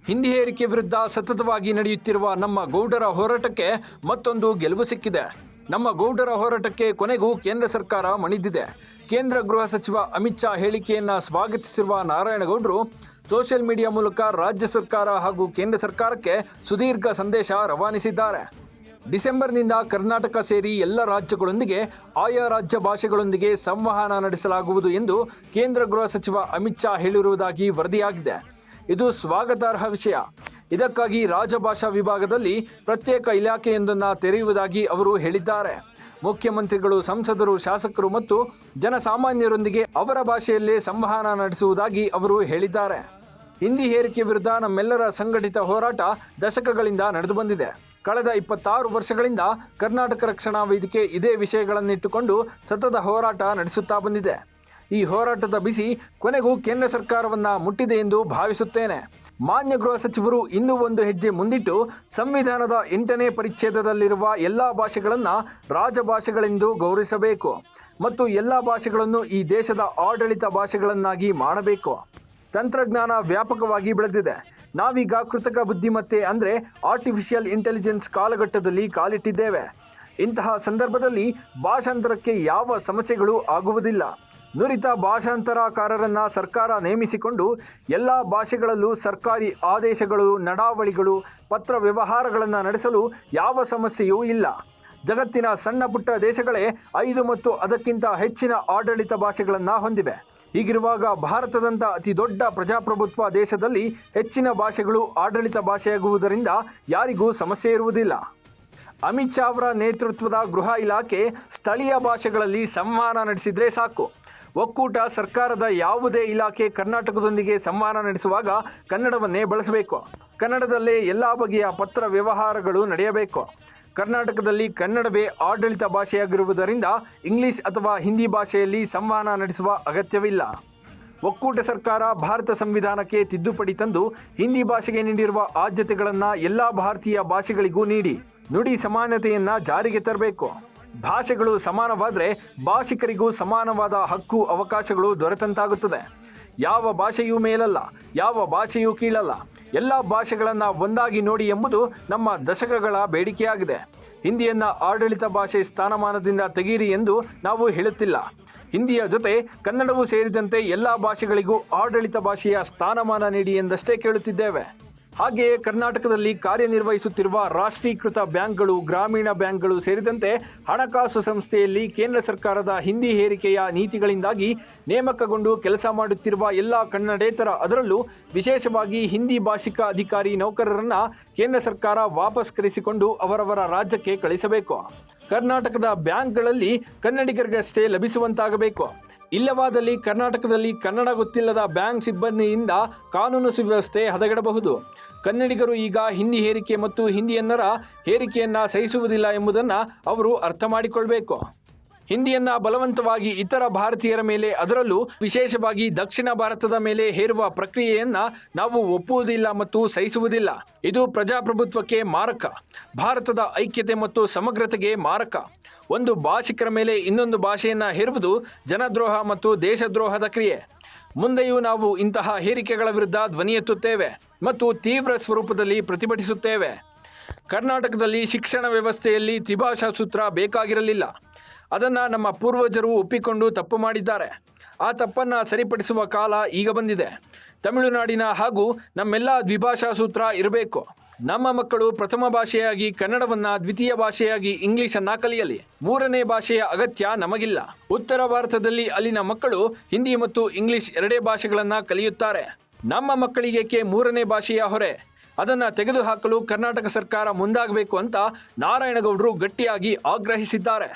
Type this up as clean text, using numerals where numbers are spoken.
ಹಿಂದಿ ಹೇರಿಕೆ ವಿರುದ್ಧ ಸತತವಾಗಿ ನಡೆಯುತ್ತಿರುವ ನಮ್ಮ ಗೌಡರ ಹೋರಾಟಕ್ಕೆ ಮತ್ತೊಂದು ಗೆಲುವು ಸಿಕ್ಕಿದೆ. ನಮ್ಮ ಗೌಡರ ಹೋರಾಟಕ್ಕೆ ಕೊನೆಗೂ ಕೇಂದ್ರ ಸರ್ಕಾರ ಮಣಿದಿದೆ. ಕೇಂದ್ರ ಗೃಹ ಸಚಿವ ಅಮಿತ್ ಶಾ ಹೇಳಿಕೆಯನ್ನು ಸ್ವಾಗತಿಸಿರುವ ನಾರಾಯಣಗೌಡರು ಸೋಷಿಯಲ್ ಮೀಡಿಯಾ ಮೂಲಕ ರಾಜ್ಯ ಸರ್ಕಾರ ಹಾಗೂ ಕೇಂದ್ರ ಸರ್ಕಾರಕ್ಕೆ ಸುದೀರ್ಘ ಸಂದೇಶ ರವಾನಿಸಿದ್ದಾರೆ. ಡಿಸೆಂಬರ್ನಿಂದ ಕರ್ನಾಟಕ ಸೇರಿ ಎಲ್ಲ ರಾಜ್ಯಗಳೊಂದಿಗೆ ಆಯಾ ರಾಜ್ಯ ಭಾಷೆಗಳೊಂದಿಗೆ ಸಂವಹನ ನಡೆಸಲಾಗುವುದು ಎಂದು ಕೇಂದ್ರ ಗೃಹ ಸಚಿವ ಅಮಿತ್ ಶಾ ಹೇಳಿರುವುದಾಗಿ ವರದಿಯಾಗಿದೆ. ಇದು ಸ್ವಾಗತಾರ್ಹ ವಿಷಯ. ಇದಕ್ಕಾಗಿ ರಾಜಭಾಷಾ ವಿಭಾಗದಲ್ಲಿ ಪ್ರತ್ಯೇಕ ಇಲಾಖೆಯೊಂದನ್ನು ತೆರೆಯುವುದಾಗಿ ಅವರು ಹೇಳಿದ್ದಾರೆ. ಮುಖ್ಯಮಂತ್ರಿಗಳು, ಸಂಸದರು, ಶಾಸಕರು ಮತ್ತು ಜನಸಾಮಾನ್ಯರೊಂದಿಗೆ ಅವರ ಭಾಷೆಯಲ್ಲೇ ಸಂವಹನ ನಡೆಸುವುದಾಗಿ ಅವರು ಹೇಳಿದ್ದಾರೆ. ಹಿಂದಿ ಹೇರಿಕೆ ವಿರುದ್ಧ ನಮ್ಮೆಲ್ಲರ ಸಂಘಟಿತ ಹೋರಾಟ ದಶಕಗಳಿಂದ ನಡೆದು ಬಂದಿದೆ. ಕಳೆದ 26 ವರ್ಷಗಳಿಂದ ಕರ್ನಾಟಕ ರಕ್ಷಣಾ ವೇದಿಕೆ ಇದೇ ವಿಷಯಗಳನ್ನಿಟ್ಟುಕೊಂಡು ಸತತ ಹೋರಾಟ ನಡೆಸುತ್ತಾ ಬಂದಿದೆ. ಈ ಹೋರಾಟದ ಬಿಸಿ ಕೊನೆಗೂ ಕೇಂದ್ರ ಸರ್ಕಾರವನ್ನು ಮುಟ್ಟಿದೆ ಎಂದು ಭಾವಿಸುತ್ತೇನೆ. ಮಾನ್ಯ ಗೃಹ ಸಚಿವರು ಇನ್ನೂ ಒಂದು ಹೆಜ್ಜೆ ಮುಂದಿಟ್ಟು ಸಂವಿಧಾನದ 8ನೇ ಪರಿಚ್ಛೇದದಲ್ಲಿರುವ ಎಲ್ಲ ಭಾಷೆಗಳನ್ನು ರಾಜಭಾಷೆಗಳೆಂದು ಗೌರವಿಸಬೇಕು ಮತ್ತು ಎಲ್ಲ ಭಾಷೆಗಳನ್ನು ಈ ದೇಶದ ಆಡಳಿತ ಭಾಷೆಗಳನ್ನಾಗಿ ಮಾಡಬೇಕು. ತಂತ್ರಜ್ಞಾನ ವ್ಯಾಪಕವಾಗಿ ಬೆಳೆದಿದೆ. ನಾವೀಗ ಕೃತಕ ಬುದ್ಧಿಮತ್ತೆ ಅಂದರೆ ಆರ್ಟಿಫಿಷಿಯಲ್ ಇಂಟೆಲಿಜೆನ್ಸ್ ಕಾಲಘಟ್ಟದಲ್ಲಿ ಕಾಲಿಟ್ಟಿದ್ದೇವೆ. ಇಂತಹ ಸಂದರ್ಭದಲ್ಲಿ ಭಾಷಾಂತರಕ್ಕೆ ಯಾವ ಸಮಸ್ಯೆಗಳು ಆಗುವುದಿಲ್ಲ. ನುರಿತ ಭಾಷಾಂತರಕಾರರನ್ನು ಸರ್ಕಾರ ನೇಮಿಸಿಕೊಂಡು ಎಲ್ಲ ಭಾಷೆಗಳಲ್ಲೂ ಸರ್ಕಾರಿ ಆದೇಶಗಳು, ನಡಾವಳಿಗಳು, ಪತ್ರ ವ್ಯವಹಾರಗಳನ್ನು ನಡೆಸಲು ಯಾವ ಸಮಸ್ಯೆಯೂ ಇಲ್ಲ. ಜಗತ್ತಿನ ಸಣ್ಣ ಪುಟ್ಟ ದೇಶಗಳೇ 5 ಮತ್ತು ಅದಕ್ಕಿಂತ ಹೆಚ್ಚಿನ ಆಡಳಿತ ಭಾಷೆಗಳನ್ನು ಹೊಂದಿವೆ. ಹೀಗಿರುವಾಗ ಭಾರತದಂಥ ಅತಿ ದೊಡ್ಡ ಪ್ರಜಾಪ್ರಭುತ್ವ ದೇಶದಲ್ಲಿ ಹೆಚ್ಚಿನ ಭಾಷೆಗಳು ಆಡಳಿತ ಭಾಷೆಯಾಗುವುದರಿಂದ ಯಾರಿಗೂ ಸಮಸ್ಯೆ ಇರುವುದಿಲ್ಲ. ಅಮಿತ್ ಶಾ ಅವರ ನೇತೃತ್ವದ ಗೃಹ ಇಲಾಖೆ ಸ್ಥಳೀಯ ಭಾಷೆಗಳಲ್ಲಿ ಸಂವಹನ ನಡೆಸಿದರೆ ಸಾಕು. ಒಕ್ಕೂಟ ಸರ್ಕಾರದ ಯಾವುದೇ ಇಲಾಖೆ ಕರ್ನಾಟಕದೊಂದಿಗೆ ಸಂವಹನ ನಡೆಸುವಾಗ ಕನ್ನಡವನ್ನೇ ಬಳಸಬೇಕು. ಕನ್ನಡದಲ್ಲೇ ಎಲ್ಲ ಬಗೆಯ ಪತ್ರ ವ್ಯವಹಾರಗಳು ನಡೆಯಬೇಕು. ಕರ್ನಾಟಕದಲ್ಲಿ ಕನ್ನಡವೇ ಆಡಳಿತ ಭಾಷೆಯಾಗಿರುವುದರಿಂದ ಇಂಗ್ಲಿಷ್ ಅಥವಾ ಹಿಂದಿ ಭಾಷೆಯಲ್ಲಿ ಸಂವಹನ ನಡೆಸುವ ಅಗತ್ಯವಿಲ್ಲ. ಒಕ್ಕೂಟ ಸರ್ಕಾರ ಭಾರತ ಸಂವಿಧಾನಕ್ಕೆ ತಿದ್ದುಪಡಿ ತಂದು ಹಿಂದಿ ಭಾಷೆಗೆ ನೀಡಿರುವ ಆದ್ಯತೆಗಳನ್ನು ಎಲ್ಲ ಭಾರತೀಯ ಭಾಷೆಗಳಿಗೂ ನೀಡಿ ನುಡಿ ಸಮಾನತೆಯನ್ನು ಜಾರಿಗೆ ತರಬೇಕು. ಭಾಷೆಗಳು ಸಮಾನವಾದರೆ ಭಾಷಿಕರಿಗೂ ಸಮಾನವಾದ ಹಕ್ಕು ಅವಕಾಶಗಳು ದೊರೆತಂತಾಗುತ್ತದೆ. ಯಾವ ಭಾಷೆಯೂ ಮೇಲಲ್ಲ, ಯಾವ ಭಾಷೆಯೂ ಕೀಳಲ್ಲ. ಎಲ್ಲ ಭಾಷೆಗಳನ್ನು ಒಂದಾಗಿ ನೋಡಿ ಎಂಬುದು ನಮ್ಮ ದಶಕಗಳ ಬೇಡಿಕೆಯಾಗಿದೆ. ಹಿಂದಿಯನ್ನು ಆಡಳಿತ ಭಾಷೆ ಸ್ಥಾನಮಾನದಿಂದ ತೆಗೀರಿ ಎಂದು ನಾವು ಹೇಳುತ್ತಿಲ್ಲ. ಹಿಂದಿಯ ಜೊತೆ ಕನ್ನಡವೂ ಸೇರಿದಂತೆ ಎಲ್ಲ ಭಾಷೆಗಳಿಗೂ ಆಡಳಿತ ಭಾಷೆಯ ಸ್ಥಾನಮಾನ ನೀಡಿ ಎಂದಷ್ಟೇ ಕೇಳುತ್ತಿದ್ದೇವೆ. ಹಾಗೆಯೇ ಕರ್ನಾಟಕದಲ್ಲಿ ಕಾರ್ಯನಿರ್ವಹಿಸುತ್ತಿರುವ ರಾಷ್ಟ್ರೀಕೃತ ಬ್ಯಾಂಕ್ಗಳು, ಗ್ರಾಮೀಣ ಬ್ಯಾಂಕ್ಗಳು ಸೇರಿದಂತೆ ಹಣಕಾಸು ಸಂಸ್ಥೆಯಲ್ಲಿ ಕೇಂದ್ರ ಸರ್ಕಾರದ ಹಿಂದಿ ಹೇರಿಕೆಯ ನೀತಿಗಳಿಂದಾಗಿ ನೇಮಕಗೊಂಡು ಕೆಲಸ ಮಾಡುತ್ತಿರುವ ಎಲ್ಲ ಕನ್ನಡೇತರ, ಅದರಲ್ಲೂ ವಿಶೇಷವಾಗಿ ಹಿಂದಿ ಭಾಷಿಕ ಅಧಿಕಾರಿ ನೌಕರರನ್ನು ಕೇಂದ್ರ ಸರ್ಕಾರ ವಾಪಸ್ ಕರೆಸಿಕೊಂಡು ಅವರವರ ರಾಜ್ಯಕ್ಕೆ ಕಳಿಸಬೇಕು. ಕರ್ನಾಟಕದ ಬ್ಯಾಂಕ್ಗಳಲ್ಲಿ ಕನ್ನಡಿಗರಿಗಷ್ಟೇ ಲಭಿಸುವಂತಾಗಬೇಕು. ಇಲ್ಲವಾದಲ್ಲಿ ಕರ್ನಾಟಕದಲ್ಲಿ ಕನ್ನಡ ಗೊತ್ತಿಲ್ಲದ ಬ್ಯಾಂಕ್ ಸಿಬ್ಬಂದಿಯಿಂದ ಕಾನೂನು ಸುವ್ಯವಸ್ಥೆ ಹದಗೆಡಬಹುದು. ಕನ್ನಡಿಗರು ಈಗ ಹಿಂದಿ ಹೇರಿಕೆ ಮತ್ತು ಹಿಂದಿಯನ್ನರ ಹೇರಿಕೆಯನ್ನು ಸಹಿಸುವುದಿಲ್ಲ ಎಂಬುದನ್ನು ಅವರು ಅರ್ಥ ಮಾಡಿಕೊಳ್ಬೇಕು. ಹಿಂದಿಯನ್ನು ಬಲವಂತವಾಗಿ ಇತರ ಭಾರತೀಯರ ಮೇಲೆ, ಅದರಲ್ಲೂ ವಿಶೇಷವಾಗಿ ದಕ್ಷಿಣ ಭಾರತದ ಮೇಲೆ ಹೇರುವ ಪ್ರಕ್ರಿಯೆಯನ್ನು ನಾವು ಒಪ್ಪುವುದಿಲ್ಲ ಮತ್ತು ಸಹಿಸುವುದಿಲ್ಲ. ಇದು ಪ್ರಜಾಪ್ರಭುತ್ವಕ್ಕೆ ಮಾರಕ, ಭಾರತದ ಐಕ್ಯತೆ ಮತ್ತು ಸಮಗ್ರತೆಗೆ ಮಾರಕ. ಒಂದು ಭಾಷಿಕರ ಮೇಲೆ ಇನ್ನೊಂದು ಭಾಷೆಯನ್ನು ಹೇರುವುದು ಜನದ್ರೋಹ ಮತ್ತು ದೇಶದ್ರೋಹದ ಕ್ರಿಯೆ. ಮುಂದೆಯೂ ನಾವು ಇಂತಹ ಹೇರಿಕೆಗಳ ವಿರುದ್ಧ ಧ್ವನಿ ಎತ್ತುತ್ತೇವೆ ಮತ್ತು ತೀವ್ರ ಸ್ವರೂಪದಲ್ಲಿ ಪ್ರತಿಭಟಿಸುತ್ತೇವೆ. ಕರ್ನಾಟಕದಲ್ಲಿ ಶಿಕ್ಷಣ ವ್ಯವಸ್ಥೆಯಲ್ಲಿ ತ್ರಿಭಾಷಾ ಸೂತ್ರ ಬೇಕಾಗಿರಲಿಲ್ಲ. ಅದನ್ನು ನಮ್ಮ ಪೂರ್ವಜರು ಒಪ್ಪಿಕೊಂಡು ತಪ್ಪು ಮಾಡಿದ್ದಾರೆ. ಆ ತಪ್ಪನ್ನು ಸರಿಪಡಿಸುವ ಕಾಲ ಈಗ ಬಂದಿದೆ. ತಮಿಳುನಾಡಿನ ಹಾಗೂ ನಮ್ಮೆಲ್ಲ ದ್ವಿಭಾಷಾ ಸೂತ್ರ ಇರಬೇಕು. ನಮ್ಮ ಮಕ್ಕಳು ಪ್ರಥಮ ಭಾಷೆಯಾಗಿ ಕನ್ನಡವನ್ನು, ದ್ವಿತೀಯ ಭಾಷೆಯಾಗಿ ಇಂಗ್ಲಿಷನ್ನು ಕಲಿಯಲಿ. 3ನೇ ಭಾಷೆಯ ಅಗತ್ಯ ನಮಗಿಲ್ಲ. ಉತ್ತರ ಭಾರತದಲ್ಲಿ ಅಲ್ಲಿನ ಮಕ್ಕಳು ಹಿಂದಿ ಮತ್ತು ಇಂಗ್ಲಿಷ್ ಎರಡೇ ಭಾಷೆಗಳನ್ನು ಕಲಿಯುತ್ತಾರೆ. ನಮ್ಮ ಮಕ್ಕಳಿಗೇಕೆ 3ನೇ ಭಾಷೆಯ ಹೊರೆ? ಅದನ್ನು ತೆಗೆದುಹಾಕಲು ಕರ್ನಾಟಕ ಸರ್ಕಾರ ಮುಂದಾಗಬೇಕು ಅಂತ ನಾರಾಯಣಗೌಡರು ಗಟ್ಟಿಯಾಗಿ ಆಗ್ರಹಿಸಿದ್ದಾರೆ.